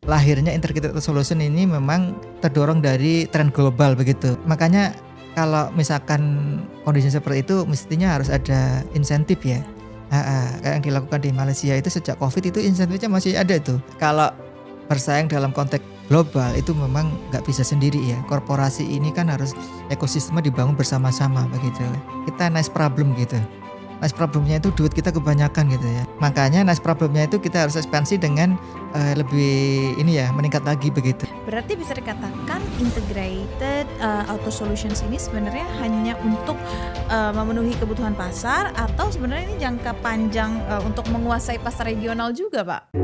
lahirnya integrated solution ini memang terdorong dari tren global begitu. Makanya kalau misalkan kondisi seperti itu mestinya harus ada insentif ya. Kayak yang dilakukan di Malaysia itu sejak COVID itu insentifnya masih ada tuh. Kalau bersaing dalam konteks global itu memang nggak bisa sendiri ya. Korporasi ini kan harus ekosistemnya dibangun bersama-sama begitu. Kita nice problem gitu. Nice problemnya itu duit kita kebanyakan gitu ya. Makanya nice problemnya itu kita harus ekspansi dengan lebih ini ya, meningkat lagi begitu. Berarti bisa dikatakan integrated auto solutions ini sebenarnya hanya untuk memenuhi kebutuhan pasar, atau sebenarnya ini jangka panjang untuk menguasai pasar regional juga, Pak?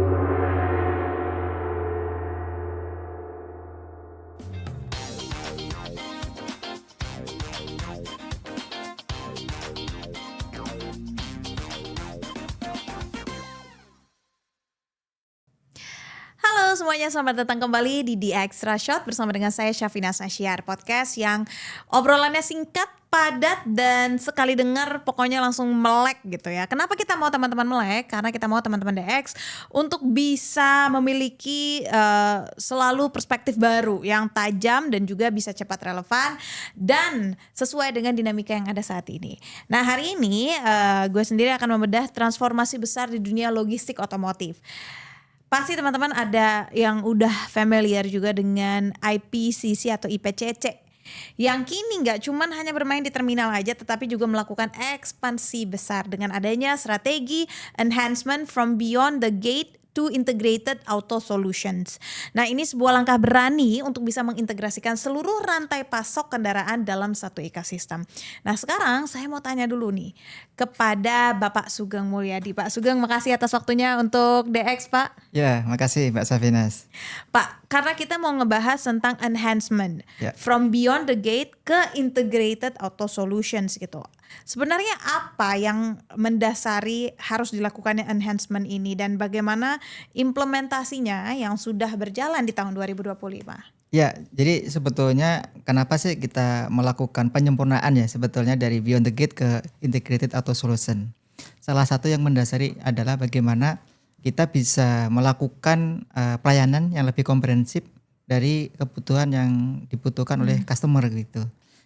Halo semuanya, selamat datang kembali di The Extra Shot bersama dengan saya Syafina Sasyar, podcast yang obrolannya singkat, padat, dan sekali dengar pokoknya langsung melek gitu ya. Kenapa kita mau teman-teman melek? Karena kita mau teman-teman DX untuk bisa memiliki selalu perspektif baru yang tajam dan juga bisa cepat relevan dan sesuai dengan dinamika yang ada saat ini. Nah hari ini gue sendiri akan membedah transformasi besar di dunia logistik otomotif. Pasti teman-teman ada yang udah familiar juga dengan IPCC atau IPCC, yang kini gak cuman hanya bermain di terminal aja, tetapi juga melakukan ekspansi besar dengan adanya strategi enhancement from beyond the gate to integrated auto solutions. Nah ini sebuah langkah berani untuk bisa mengintegrasikan seluruh rantai pasok kendaraan dalam satu ekosistem. Nah sekarang saya mau tanya dulu nih kepada Bapak Sugeng Mulyadi. Pak Sugeng, makasih atas waktunya untuk DX Pak. Ya, makasih Mbak Safinas. Pak, karena kita mau ngebahas tentang enhancement from beyond the gate ke integrated auto solutions gitu. Sebenarnya apa yang mendasari harus dilakukannya enhancement ini dan bagaimana implementasinya yang sudah berjalan di tahun 2025? Ya, jadi sebetulnya kenapa sih kita melakukan penyempurnaan ya sebetulnya dari beyond the gate ke integrated auto solution. Salah satu yang mendasari adalah bagaimana kita bisa melakukan pelayanan yang lebih komprehensif dari kebutuhan yang dibutuhkan oleh customer gitu.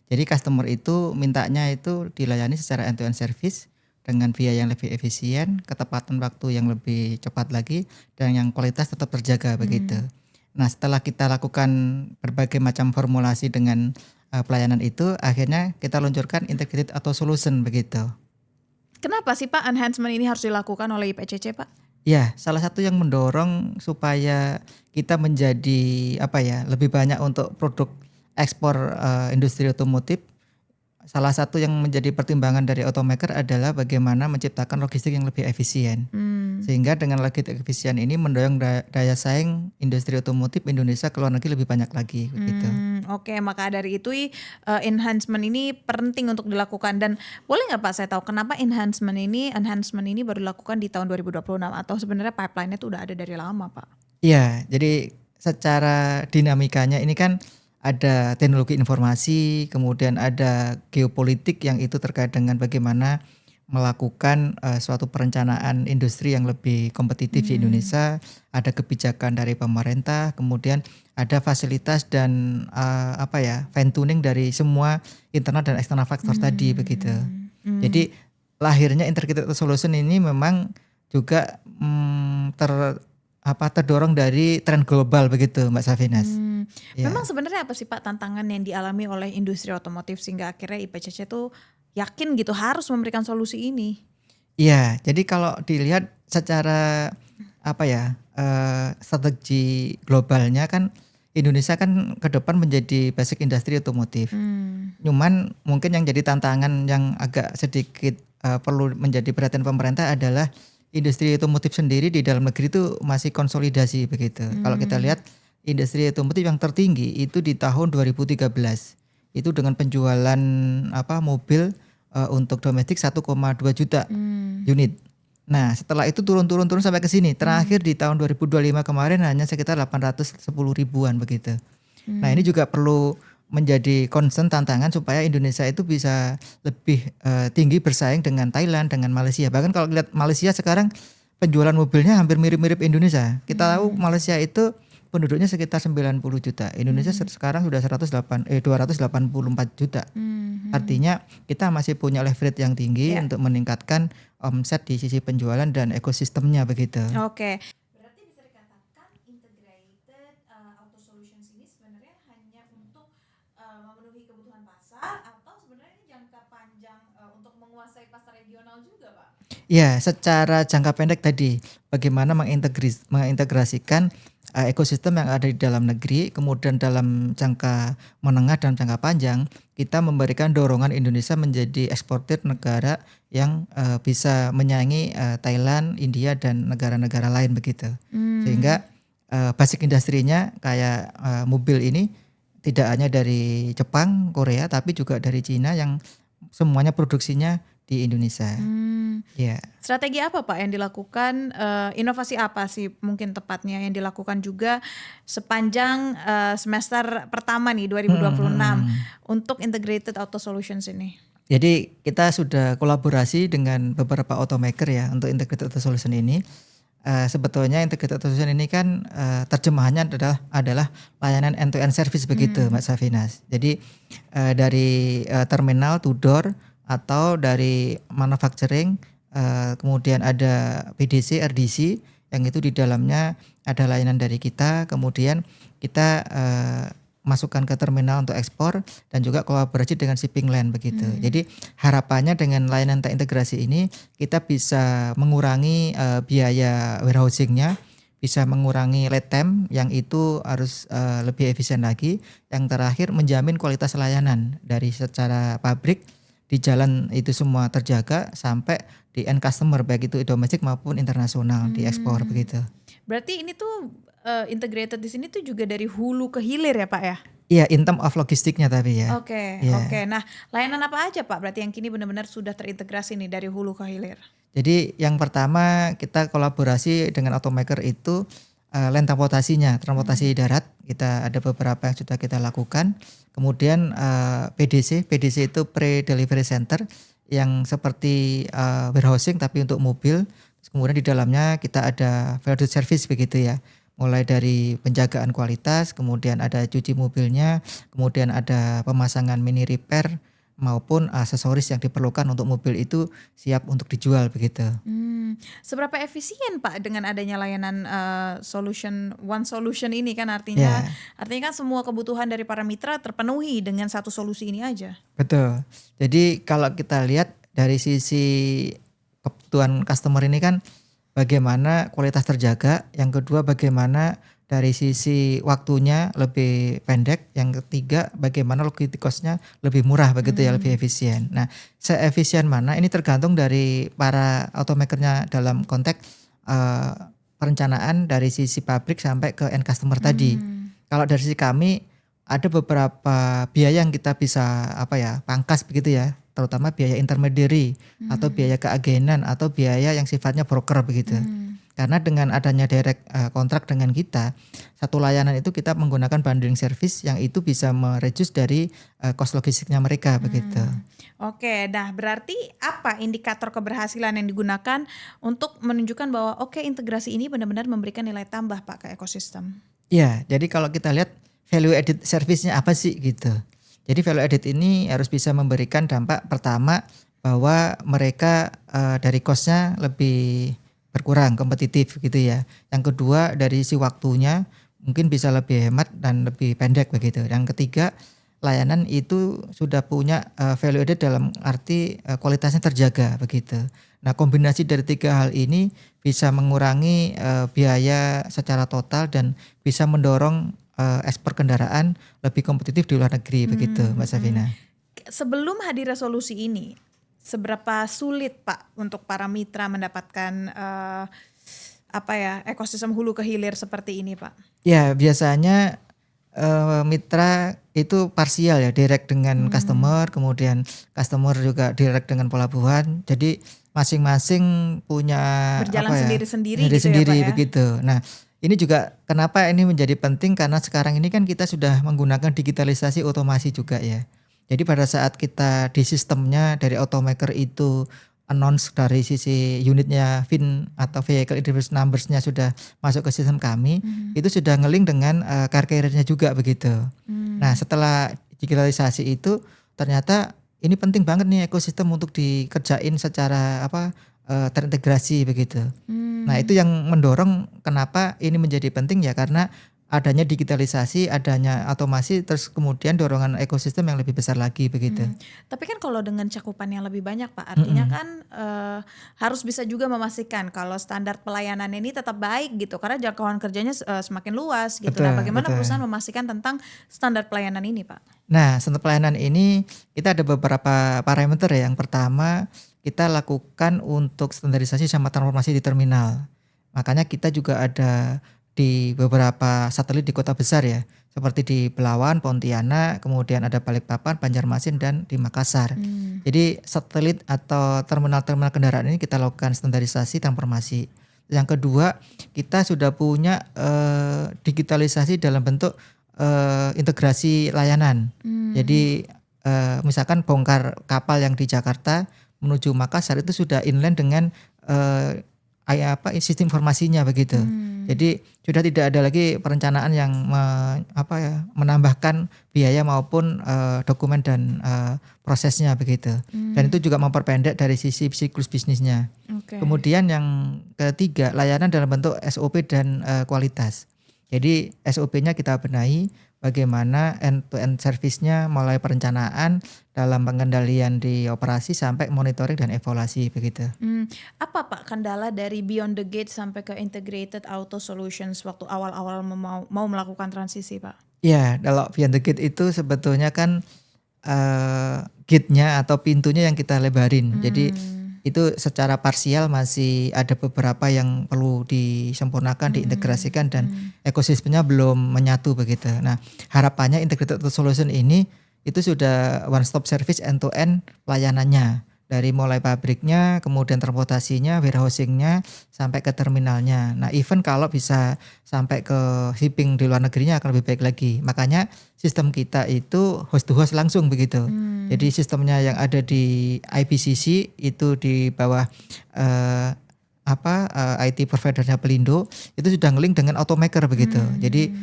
Jadi customer itu mintanya itu dilayani secara end-to-end service dengan biaya yang lebih efisien, ketepatan waktu yang lebih cepat lagi, dan yang kualitas tetap terjaga begitu. Nah setelah kita lakukan berbagai macam formulasi dengan pelayanan itu, akhirnya kita luncurkan integrated auto solution begitu. Kenapa sih Pak enhancement ini harus dilakukan oleh IPCC Pak? Ya, salah satu yang mendorong supaya kita menjadi lebih banyak untuk produk ekspor industri otomotif. Salah satu yang menjadi pertimbangan dari automaker adalah bagaimana menciptakan logistik yang lebih efisien. Sehingga dengan logistik efisien ini mendorong daya saing industri otomotif Indonesia ke luar negeri lebih banyak lagi begitu. Oke, maka dari itu enhancement ini penting untuk dilakukan. Dan boleh nggak Pak saya tahu kenapa enhancement ini baru dilakukan di tahun 2026 atau sebenarnya pipeline-nya itu udah ada dari lama Pak? Iya, jadi secara dinamikanya ini kan ada teknologi informasi, kemudian ada geopolitik yang itu terkait dengan bagaimana melakukan suatu perencanaan industri yang lebih kompetitif di Indonesia, ada kebijakan dari pemerintah, kemudian ada fasilitas dan fine tuning dari semua internal dan eksternal faktor tadi begitu. Jadi lahirnya integrated solution ini memang juga terdorong dari tren global begitu Mbak Safinas. Memang sebenarnya apa sih Pak tantangan yang dialami oleh industri otomotif sehingga akhirnya IPCC tuh yakin gitu harus memberikan solusi ini? Iya, jadi kalau dilihat secara strategi globalnya kan Indonesia kan ke depan menjadi basic industri otomotif. Cuman mungkin yang jadi tantangan yang agak sedikit perlu menjadi perhatian pemerintah adalah industri otomotif sendiri di dalam negeri itu masih konsolidasi begitu. Kalau kita lihat industri otomotif yang tertinggi itu di tahun 2013 itu dengan penjualan mobil untuk domestik 1,2 juta unit. Nah setelah itu turun sampai ke sini. Terakhir di tahun 2025 kemarin hanya sekitar 810 ribuan begitu. Nah ini juga perlu menjadi concern tantangan supaya Indonesia itu bisa lebih tinggi bersaing dengan Thailand, dengan Malaysia. Bahkan kalau lihat Malaysia sekarang penjualan mobilnya hampir mirip-mirip Indonesia. Kita tahu Malaysia itu penduduknya sekitar 90 juta. Indonesia sekarang sudah 284 juta. Artinya kita masih punya leverage yang tinggi untuk meningkatkan omset di sisi penjualan dan ekosistemnya begitu. Oke. Berarti bisa dikatakan integrated auto solutions ini sebenarnya hanya untuk memenuhi kebutuhan pasar atau sebenarnya ini jangka panjang untuk menguasai pasar regional juga, Pak? Ya, secara jangka pendek tadi bagaimana mengintegrasikan ekosistem yang ada di dalam negeri, kemudian dalam jangka menengah dan jangka panjang kita memberikan dorongan Indonesia menjadi eksportir negara yang bisa menyaingi Thailand, India dan negara-negara lain begitu. Sehingga basic industrinya kayak mobil ini tidak hanya dari Jepang, Korea tapi juga dari Cina yang semuanya produksinya di Indonesia. Strategi apa Pak yang dilakukan, inovasi apa sih mungkin tepatnya yang dilakukan juga sepanjang semester pertama nih 2026 untuk integrated auto solutions ini? Jadi kita sudah kolaborasi dengan beberapa automaker ya untuk integrated auto solution ini. Sebetulnya integrated auto solution ini kan terjemahannya adalah layanan end-to-end service begitu Mbak Safinas. Jadi dari terminal to door atau dari manufacturing, kemudian ada PDC, RDC yang itu di dalamnya ada layanan dari kita, kemudian kita masukkan ke terminal untuk ekspor dan juga kolaborasi dengan shipping line begitu. Jadi harapannya dengan layanan terintegrasi ini kita bisa mengurangi biaya warehousingnya, bisa mengurangi lead time yang itu harus lebih efisien lagi. Yang terakhir menjamin kualitas layanan dari secara pabrik di jalan itu semua terjaga sampai di end customer baik itu domestik maupun internasional di ekspor begitu. Berarti ini tuh integrated di sini tuh juga dari hulu ke hilir ya Pak ya? Iya, in term of logistiknya tapi ya. Oke. Nah, layanan apa aja Pak? Berarti yang kini benar-benar sudah terintegrasi nih dari hulu ke hilir. Jadi yang pertama kita kolaborasi dengan automaker itu land transportasi darat kita ada beberapa yang sudah kita lakukan. Kemudian PDC itu pre-delivery center yang seperti warehousing tapi untuk mobil. Kemudian di dalamnya kita ada value service begitu ya. Mulai dari penjagaan kualitas, kemudian ada cuci mobilnya, kemudian ada pemasangan mini repair maupun aksesoris yang diperlukan untuk mobil itu siap untuk dijual begitu. Seberapa efisien Pak dengan adanya layanan one solution ini kan artinya kan semua kebutuhan dari para mitra terpenuhi dengan satu solusi ini aja. Betul. Jadi kalau kita lihat dari sisi kebutuhan customer ini kan bagaimana kualitas terjaga, yang kedua bagaimana dari sisi waktunya lebih pendek, yang ketiga bagaimana logistik cost-nya lebih murah begitu ya, lebih efisien. Nah, seefisien mana ini tergantung dari para automakernya dalam konteks perencanaan dari sisi pabrik sampai ke end customer tadi. Kalau dari sisi kami ada beberapa biaya yang kita bisa pangkas begitu ya, terutama biaya intermediary atau biaya keagenan atau biaya yang sifatnya broker begitu. Karena dengan adanya direct kontrak dengan kita, satu layanan itu kita menggunakan bundling service yang itu bisa mereduce dari cost logistiknya mereka begitu. Oke, nah berarti apa indikator keberhasilan yang digunakan untuk menunjukkan bahwa integrasi ini benar-benar memberikan nilai tambah Pak ke ekosistem? Ya, jadi kalau kita lihat value added service-nya apa sih gitu. Jadi value added ini harus bisa memberikan dampak pertama bahwa mereka dari cost-nya lebih berkurang, kompetitif gitu ya. Yang kedua dari sisi waktunya mungkin bisa lebih hemat dan lebih pendek begitu. Yang ketiga layanan itu sudah punya value added dalam arti kualitasnya terjaga begitu. Nah kombinasi dari tiga hal ini bisa mengurangi biaya secara total dan bisa mendorong ekspor kendaraan lebih kompetitif di luar negeri begitu Mbak Safina. Sebelum hadir resolusi ini, seberapa sulit Pak untuk para mitra mendapatkan ekosistem hulu ke hilir seperti ini Pak? Ya biasanya mitra itu parsial ya, direct dengan customer, kemudian customer juga direct dengan pelabuhan. Jadi masing-masing punya berjalan sendiri-sendiri gitu ya Pak ya? Begitu. Nah ini juga kenapa ini menjadi penting karena sekarang ini kan kita sudah menggunakan digitalisasi otomasi juga ya. Jadi pada saat kita di sistemnya dari automaker itu announce dari sisi unitnya VIN atau vehicle identification numbers-nya sudah masuk ke sistem kami, itu sudah nge-link dengan car carrier-nya juga begitu. Nah, setelah digitalisasi itu ternyata ini penting banget nih ekosistem untuk dikerjain secara terintegrasi begitu. Nah, itu yang mendorong kenapa ini menjadi penting ya, karena adanya digitalisasi, adanya otomasi, terus kemudian dorongan ekosistem yang lebih besar lagi begitu. Tapi kan kalau dengan cakupan yang lebih banyak Pak, artinya kan harus bisa juga memastikan kalau standar pelayanan ini tetap baik gitu, karena jangkauan kerjanya semakin luas gitu. Nah, bagaimana perusahaan memastikan tentang standar pelayanan ini Pak? Nah, standar pelayanan ini kita ada beberapa parameter ya. Yang pertama, kita lakukan untuk standarisasi sama transformasi di terminal. Makanya kita juga ada di beberapa satelit di kota besar ya, seperti di Belawan, Pontianak, kemudian ada Balikpapan, Banjarmasin, dan di Makassar. Jadi satelit atau terminal-terminal kendaraan ini kita lakukan standarisasi transformasi. Yang kedua, kita sudah punya digitalisasi dalam bentuk integrasi layanan. Jadi misalkan bongkar kapal yang di Jakarta menuju Makassar itu sudah inline dengan sistem informasinya begitu. Jadi sudah tidak ada lagi perencanaan yang menambahkan biaya maupun dokumen dan prosesnya begitu. Dan itu juga memperpendek dari sisi siklus bisnisnya. Kemudian yang ketiga, layanan dalam bentuk SOP dan kualitas. Jadi SOP-nya kita benahi, bagaimana end-to-end service-nya mulai perencanaan dalam pengendalian di operasi sampai monitoring dan evaluasi begitu. Apa Pak kendala dari Beyond the Gate sampai ke Integrated Auto Solutions waktu awal-awal mau melakukan transisi Pak? Ya, kalau Beyond the Gate itu sebetulnya kan gate-nya atau pintunya yang kita lebarin. Jadi itu secara parsial masih ada beberapa yang perlu disempurnakan, diintegrasikan, dan ekosistemnya belum menyatu begitu. Nah, harapannya Integrated Solution ini itu sudah one stop service end to end layanannya, dari mulai pabriknya, kemudian transportasinya, warehousingnya, sampai ke terminalnya. Nah, even kalau bisa sampai ke shipping di luar negerinya akan lebih baik lagi. Makanya sistem kita itu host to host langsung begitu. Jadi sistemnya yang ada di IPCC itu di bawah IT providernya Pelindo itu sudah nge-link dengan automaker begitu. Jadi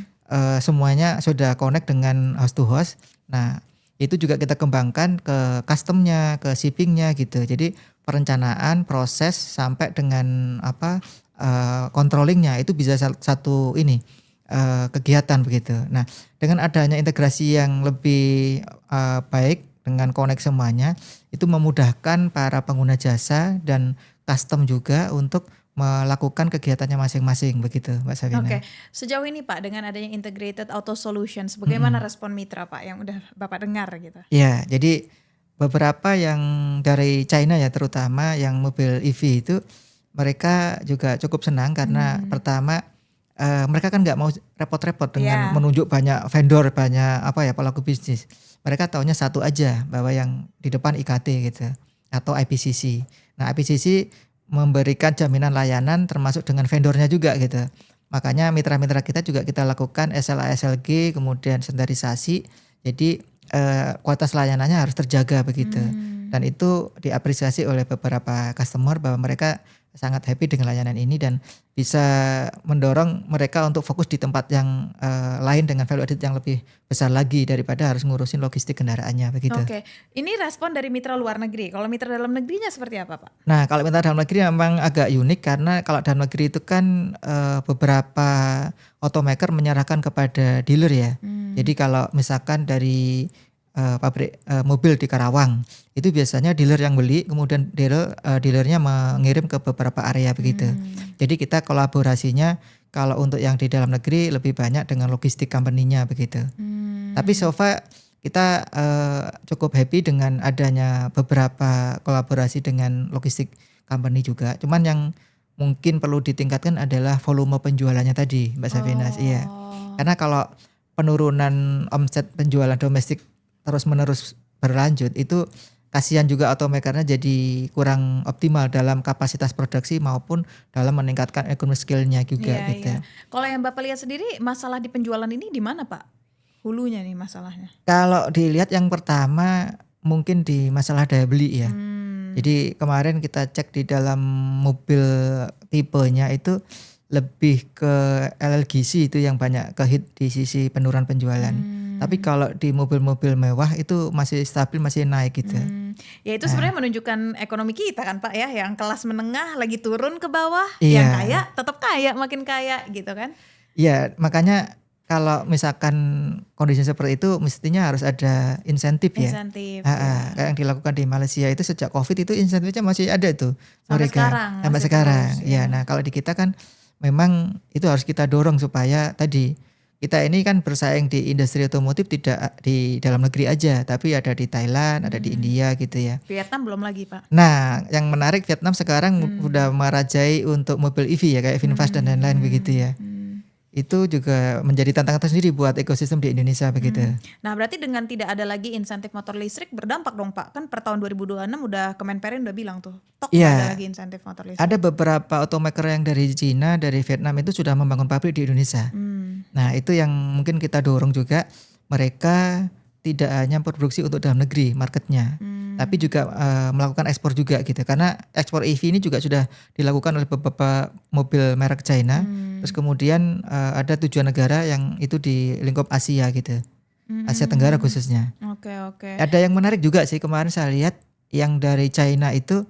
semuanya sudah connect dengan host to host. Nah, itu juga kita kembangkan ke customnya, ke shippingnya gitu. Jadi perencanaan, proses sampai dengan controllingnya itu bisa satu kegiatan begitu. Nah, dengan adanya integrasi yang lebih baik dengan connect semuanya, itu memudahkan para pengguna jasa dan custom juga untuk melakukan kegiatannya masing-masing begitu, Mbak Safina. Oke, sejauh ini Pak dengan adanya Integrated Auto Solutions, bagaimana respon mitra Pak yang udah Bapak dengar gitu? Ya, jadi beberapa yang dari China ya, terutama yang mobil EV itu mereka juga cukup senang karena pertama mereka kan nggak mau repot-repot dengan menunjuk banyak vendor, banyak pelaku bisnis. Mereka taunya satu aja, bahwa yang di depan IKT gitu atau IPCC. Nah, IPCC memberikan jaminan layanan termasuk dengan vendornya juga gitu. Makanya mitra-mitra kita juga kita lakukan SLA SLG, kemudian standarisasi. Jadi kualitas layanannya harus terjaga begitu. Dan itu diapresiasi oleh beberapa customer bahwa mereka sangat happy dengan layanan ini dan bisa mendorong mereka untuk fokus di tempat yang lain dengan value added yang lebih besar lagi daripada harus ngurusin logistik kendaraannya begitu. Oke, ini respon dari mitra luar negeri. Kalau mitra dalam negerinya seperti apa Pak? Nah, kalau mitra dalam negeri memang agak unik karena kalau dalam negeri itu kan beberapa automaker menyerahkan kepada dealer ya. Jadi kalau misalkan dari pabrik mobil di Karawang itu biasanya dealer yang beli, kemudian dealernya mengirim ke beberapa area begitu. Jadi kita kolaborasinya kalau untuk yang di dalam negeri lebih banyak dengan logistik company-nya begitu. Tapi so far kita cukup happy dengan adanya beberapa kolaborasi dengan logistik company juga. Cuman yang mungkin perlu ditingkatkan adalah volume penjualannya tadi, Mbak Safina. Iya. Karena kalau penurunan omset penjualan domestik terus-menerus berlanjut itu kasihan juga automakernya jadi kurang optimal dalam kapasitas produksi maupun dalam meningkatkan ekonomi skill-nya juga gitu. Iya. Kalau yang Bapak lihat sendiri masalah di penjualan ini di mana Pak? Hulunya nih masalahnya. Kalau dilihat yang pertama mungkin di masalah daya beli ya. Jadi kemarin kita cek di dalam mobil tipenya itu lebih ke LLGC itu yang banyak kehit di sisi penurunan penjualan. Tapi kalau di mobil-mobil mewah itu masih stabil, masih naik gitu. Ya itu sebenarnya menunjukkan ekonomi kita kan Pak ya, yang kelas menengah lagi turun ke bawah, Iya. yang kaya tetap kaya, makin kaya gitu kan. Iya, makanya kalau misalkan kondisi seperti itu mestinya harus ada insentif ya. Insentif. Kayak yang dilakukan di Malaysia itu sejak Covid itu insentifnya masih ada tuh Sampai mereka. sekarang, Sampai masih sekarang. terus, Ya, nah kalau di kita kan memang itu harus kita dorong supaya tadi kita ini kan bersaing di industri otomotif tidak di dalam negeri aja, tapi ada di Thailand, ada di India gitu ya. Vietnam belum lagi Pak. Nah, yang menarik Vietnam sekarang udah merajai untuk mobil EV ya kayak VinFast dan lain-lain begitu ya. Itu juga menjadi tantangan tersendiri buat ekosistem di Indonesia begitu. Nah berarti dengan tidak ada lagi insentif motor listrik berdampak dong Pak. Kan per tahun 2026 udah Kemenperin udah bilang tuh, tok Iya. nggak ada lagi insentif motor listrik. Ada beberapa automaker yang dari Cina, dari Vietnam itu sudah membangun pabrik di Indonesia. Nah, itu yang mungkin kita dorong juga, mereka tidak hanya produksi untuk dalam negeri marketnya, tapi juga melakukan ekspor juga gitu. Karena ekspor EV ini juga sudah dilakukan oleh beberapa mobil merek China. Terus kemudian ada tujuan negara yang itu di lingkup Asia gitu, Asia Tenggara khususnya. Oke. Ada yang menarik juga sih kemarin saya lihat yang dari China itu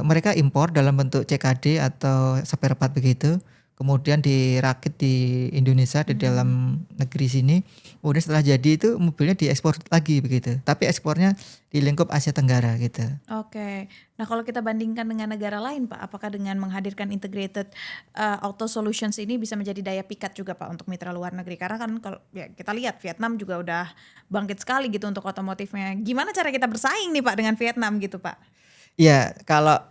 mereka impor dalam bentuk CKD atau spare part begitu. Kemudian dirakit di Indonesia di dalam negeri sini. Kemudian setelah jadi itu mobilnya diekspor lagi begitu. Tapi ekspornya di lingkup Asia Tenggara gitu. Oke. Nah kalau kita bandingkan dengan negara lain Pak, apakah dengan menghadirkan integrated auto solutions ini bisa menjadi daya pikat juga Pak untuk mitra luar negeri? Karena kan kalau ya kita lihat Vietnam juga udah bangkit sekali gitu untuk otomotifnya. Gimana cara kita bersaing nih Pak dengan Vietnam gitu Pak? Ya kalau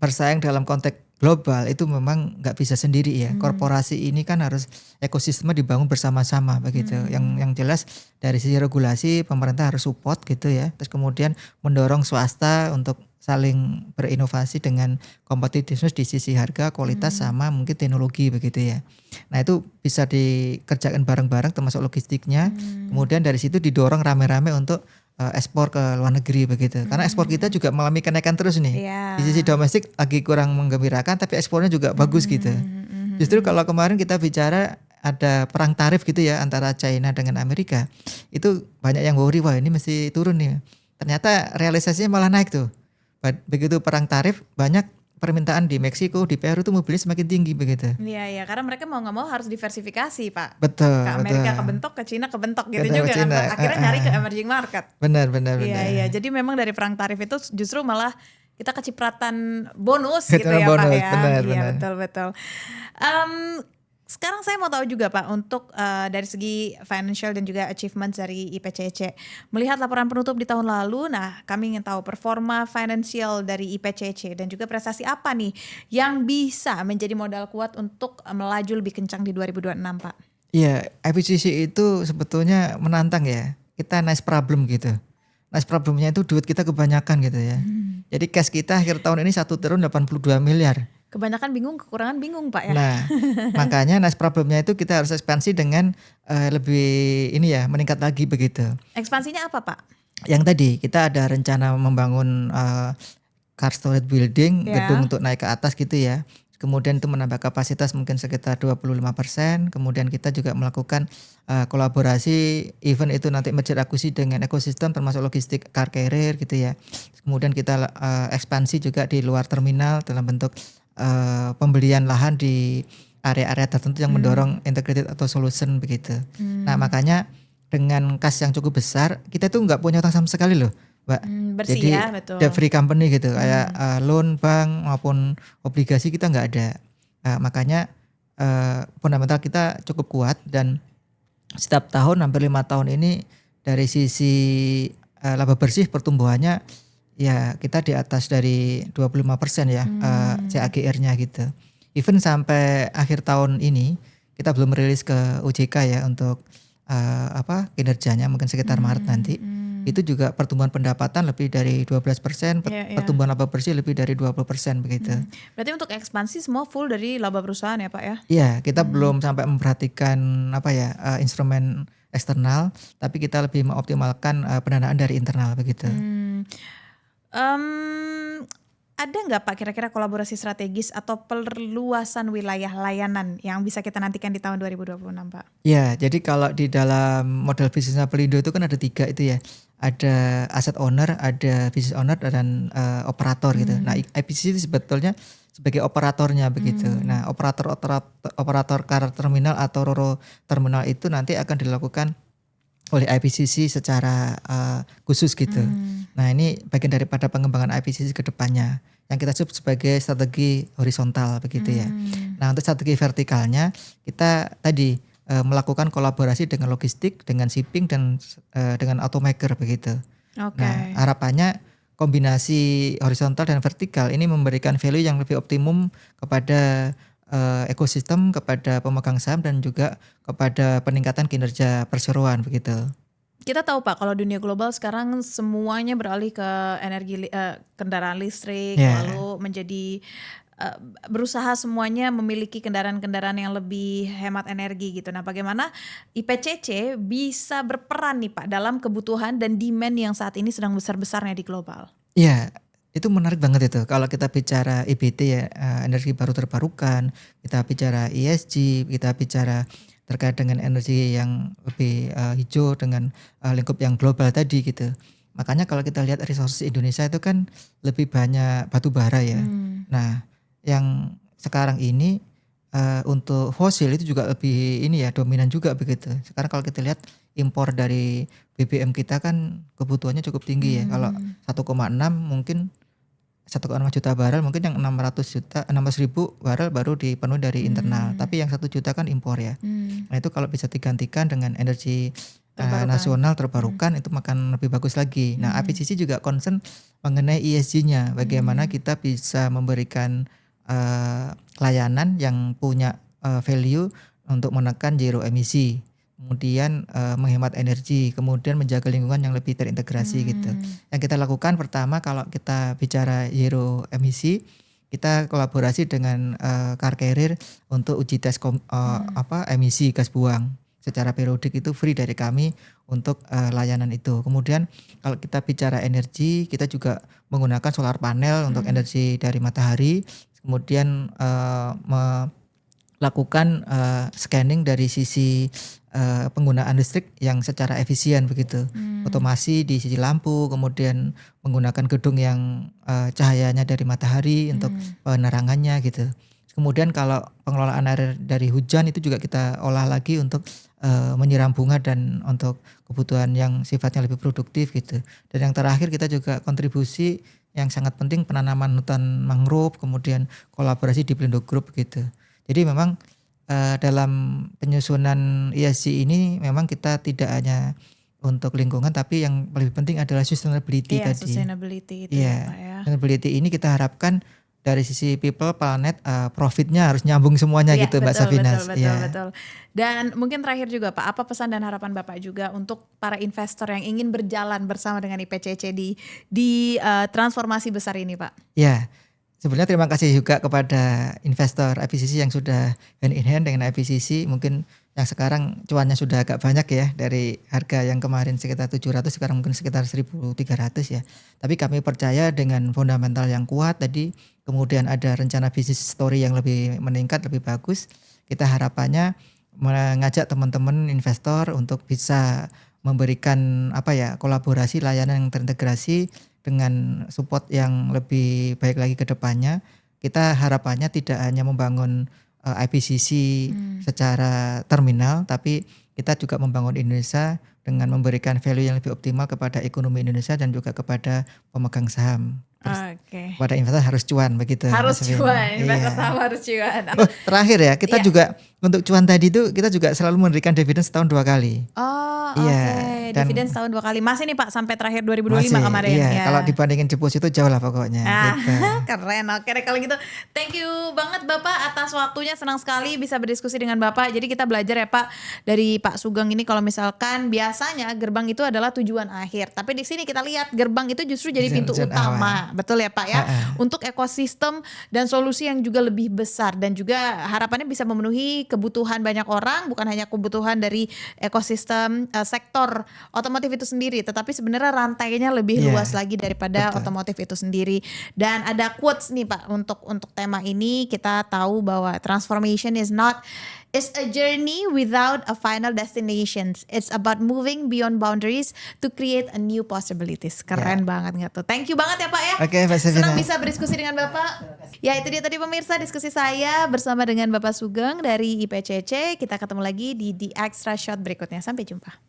bersaing dalam konteks global itu memang nggak bisa sendiri ya. Korporasi ini kan harus ekosistemnya dibangun bersama-sama begitu. Yang jelas dari sisi regulasi pemerintah harus support gitu ya. Terus kemudian mendorong swasta untuk saling berinovasi dengan competitiveness di sisi harga, kualitas sama mungkin teknologi begitu ya. Nah itu bisa dikerjakan bareng-bareng termasuk logistiknya. Kemudian dari situ didorong rame-rame untuk ekspor ke luar negeri begitu. Karena ekspor kita juga mengalami kenaikan terus nih. Iya. Di sisi domestik lagi kurang menggembirakan tapi ekspornya juga bagus gitu. Justru kalau kemarin kita bicara ada perang tarif gitu ya antara China dengan Amerika. Itu banyak yang worry wah ini mesti turun nih. Ternyata realisasinya malah naik tuh. Begitu perang tarif banyak permintaan di Meksiko, di Peru itu mobilnya semakin tinggi begitu. Iya, karena mereka mau nggak mau harus diversifikasi Pak. Betul. Ke Amerika kebentok, ke Cina kebentok gitu Ke juga kan Cina, Pak. Akhirnya nyari ke emerging market. Benar. Iya. Jadi memang dari perang tarif itu justru malah kita kecipratan bonus gitu Kecipratan ya bonus, Pak ya. benar. Betul. Sekarang saya mau tahu juga Pak untuk dari segi financial dan juga achievements dari IPCC. Melihat laporan penutup di tahun lalu, nah kami ingin tahu performa financial dari IPCC dan juga prestasi apa nih yang bisa menjadi modal kuat untuk melaju lebih kencang di 2026 Pak? Iya, IPCC itu sebetulnya menantang ya. Kita nice problem gitu. Nice problemnya itu duit kita kebanyakan gitu ya. Jadi cash kita akhir tahun ini 1 triliun 82 miliar. Kebanyakan bingung, kekurangan bingung Pak ya. Nah, makanya nice problemnya itu kita harus ekspansi dengan lebih ini ya, meningkat lagi begitu. Ekspansinya apa Pak? Yang tadi kita ada rencana membangun car storage building, Ya. gedung untuk naik ke atas gitu ya. Kemudian itu menambah kapasitas mungkin sekitar 25%. Kemudian kita juga melakukan kolaborasi, event itu nanti merger akuisisi dengan ekosistem termasuk logistik car carrier gitu ya. Kemudian kita ekspansi juga di luar terminal dalam bentuk pembelian lahan di area-area tertentu yang mendorong integrated atau solution begitu. Nah makanya dengan kas yang cukup besar kita tuh nggak punya utang sama sekali loh, Mbak. Bersih Jadi ya, betul. debt free company gitu, kayak loan bank maupun obligasi kita nggak ada. Makanya fundamental kita cukup kuat dan setiap tahun hampir 5 tahun ini dari sisi laba bersih pertumbuhannya ya kita di atas dari 25% ya CAGR-nya gitu. Even sampai akhir tahun ini kita belum rilis ke OJK ya untuk kinerjanya mungkin sekitar Maret nanti. Itu juga pertumbuhan pendapatan lebih dari 12%, pertumbuhan laba bersih lebih dari 20% begitu. Berarti untuk ekspansi semua full dari laba perusahaan ya Pak ya? Iya, kita belum sampai memperhatikan instrumen eksternal, tapi kita lebih mengoptimalkan pendanaan dari internal begitu. ada nggak Pak kira-kira kolaborasi strategis atau perluasan wilayah layanan yang bisa kita nantikan di tahun 2026 Pak? Ya, jadi kalau di dalam model bisnisnya Pelindo itu kan ada 3 itu ya. Ada asset owner, ada business owner dan operator gitu. Nah, IPCC itu sebetulnya sebagai operatornya begitu. Nah, operator terminal atau RoRo terminal itu nanti akan dilakukan oleh IPCC secara khusus gitu. Nah, ini bagian daripada pengembangan IPCC ke depannya yang kita sebut sebagai strategi horizontal begitu ya. Nah, untuk strategi vertikalnya kita tadi melakukan kolaborasi dengan logistik, dengan shipping dan dengan automaker begitu. Nah, harapannya kombinasi horizontal dan vertikal ini memberikan value yang lebih optimum kepada ekosistem, kepada pemegang saham dan juga kepada peningkatan kinerja perseroan begitu. Kita tahu Pak kalau dunia global sekarang semuanya beralih ke energi kendaraan listrik, lalu menjadi berusaha semuanya memiliki kendaraan-kendaraan yang lebih hemat energi gitu. Nah, bagaimana IPCC bisa berperan nih Pak dalam kebutuhan dan demand yang saat ini sedang besar-besarnya di global? Iya, itu menarik banget itu. Kalau kita bicara EBT ya, energi baru terbarukan, kita bicara ESG, kita bicara terkait dengan energi yang lebih hijau dengan lingkup yang global tadi gitu. Makanya kalau kita lihat resources Indonesia itu kan lebih banyak batu bara ya. Nah, yang sekarang ini untuk fosil itu juga lebih ini ya dominan juga begitu. Sekarang kalau kita lihat impor dari BBM kita kan kebutuhannya cukup tinggi ya. Kalau 1,6 mungkin 1,6 juta barel mungkin yang 600.000 barel baru dipenuhi dari internal. Tapi yang 1 juta kan impor ya. Nah, itu kalau bisa digantikan dengan energi nasional terbarukan itu makan lebih bagus lagi. Nah, IPCC juga concern mengenai ESG-nya. Bagaimana kita bisa memberikan layanan yang punya value untuk menekan zero emisi, kemudian menghemat energi, kemudian menjaga lingkungan yang lebih terintegrasi gitu. Yang kita lakukan pertama kalau kita bicara zero emisi, kita kolaborasi dengan car carrier untuk uji tes emisi gas buang secara periodik, itu free dari kami untuk layanan itu. Kemudian kalau kita bicara energi, kita juga menggunakan solar panel untuk energi dari matahari. Kemudian melakukan scanning dari sisi penggunaan listrik yang secara efisien begitu. Otomasi di sisi lampu, kemudian menggunakan gedung yang cahayanya dari matahari untuk penerangannya gitu. Kemudian kalau pengelolaan air dari hujan itu juga kita olah lagi untuk menyiram bunga dan untuk kebutuhan yang sifatnya lebih produktif gitu. Dan yang terakhir kita juga kontribusi yang sangat penting penanaman hutan mangrove, kemudian kolaborasi di Pelindo Group gitu. Jadi memang dalam penyusunan ESG ini memang kita tidak hanya untuk lingkungan, tapi yang lebih penting adalah sustainability tadi. Sustainability itu ya Pak ya. Sustainability ini kita harapkan dari sisi people, planet, profitnya harus nyambung semuanya gitu Mbak Safinas. Betul. Dan mungkin terakhir juga Pak, apa pesan dan harapan Bapak juga untuk para investor yang ingin berjalan bersama dengan IPCC di transformasi besar ini Pak? Ya, sebenarnya terima kasih juga kepada investor IPCC yang sudah hand in hand dengan IPCC. Mungkin yang sekarang cuannya sudah agak banyak ya, dari harga yang kemarin sekitar 700 sekarang mungkin sekitar 1.300 ya. Tapi kami percaya dengan fundamental yang kuat tadi, kemudian ada rencana bisnis story yang lebih meningkat, lebih bagus. Kita harapannya mengajak teman-teman investor untuk bisa memberikan kolaborasi layanan yang terintegrasi dengan support yang lebih baik lagi ke depannya. Kita harapannya tidak hanya membangun IPCC secara terminal, tapi kita juga membangun Indonesia dengan memberikan value yang lebih optimal kepada ekonomi Indonesia dan juga kepada pemegang saham. Pada investor harus cuan begitu. Harus cuan, investor saham harus cuan. Terakhir ya, kita juga untuk cuan tadi itu kita juga selalu memberikan dividen setahun 2 kali. Dividen setahun 2 kali. Masih nih Pak sampai terakhir 2025 kemarin. Iya, kalau dibandingin deposito jauh lah pokoknya. Gitu. Keren. Oke deh kalau gitu. Thank you banget Bapak atas waktunya. Senang sekali bisa berdiskusi dengan Bapak. Jadi kita belajar ya Pak dari Pak Sugeng ini, kalau misalkan biasanya gerbang itu adalah tujuan akhir. Tapi di sini kita lihat gerbang itu justru jadi pintu utama. Betul ya Pak ya. Untuk ekosistem dan solusi yang juga lebih besar, dan juga harapannya bisa memenuhi kebutuhan banyak orang, bukan hanya kebutuhan dari ekosistem sektor otomotif itu sendiri, tetapi sebenarnya rantainya lebih luas lagi daripada otomotif itu sendiri. Dan ada quotes nih Pak untuk tema ini, kita tahu bahwa transformation is a journey without a final destination. It's about moving beyond boundaries to create a new possibilities. Keren banget nggak tuh? Thank you banget ya Pak ya. Oke, Pak Safina. Senang bisa berdiskusi dengan Bapak. Ya itu dia tadi pemirsa diskusi saya bersama dengan Bapak Sugeng dari IPCC. Kita ketemu lagi di The Extra Shot berikutnya. Sampai jumpa.